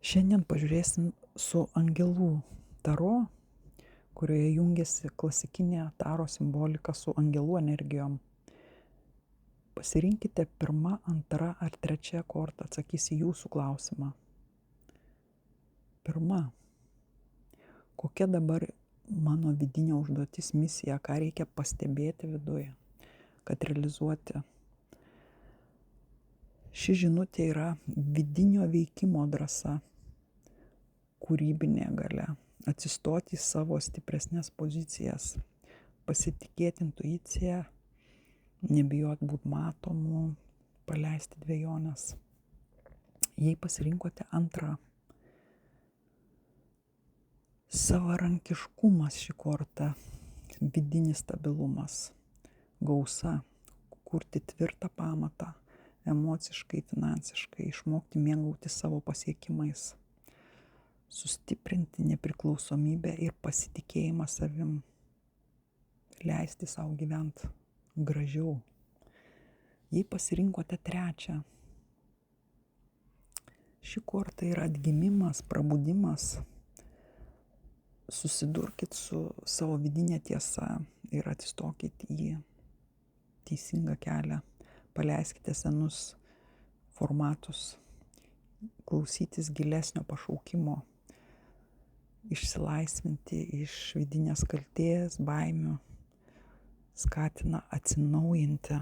Šiandien pažiūrėsim su angelų taro, kurioje jungiasi klasikinė taro simbolika su angelų energijom. Pasirinkite pirma, antra ar trečia korta, atsakys į jūsų klausimą. Pirma, kokia dabar mano vidinė užduotis, misija, ką reikia pastebėti viduje, kad realizuoti. Ši žinutė yra vidinio veikimo drąsa, kūrybinė galia, atsistoti į savo stipresnės pozicijas, pasitikėti intuiciją, nebijot būt matomų, paleisti dvejonės. Jei pasirinkote antrą, savarankiškumas šį kortą, vidinis stabilumas, gausa, kurti tvirtą pamatą, emociškai, finansiškai, išmokti mėgautis savo pasiekimais, sustiprinti nepriklausomybę ir pasitikėjimą savim, leisti savo gyventi gražiau. Jei pasirinkote trečią, ši korta yra atgimimas, prabudimas, susidurkit su savo vidinė tiesa ir atsistokit į teisingą kelią, paleiskite senus formatus, klausytis gilesnio pašaukimo, išsilaisvinti iš vidinės kaltės, baimių, skatina atsinaujinti.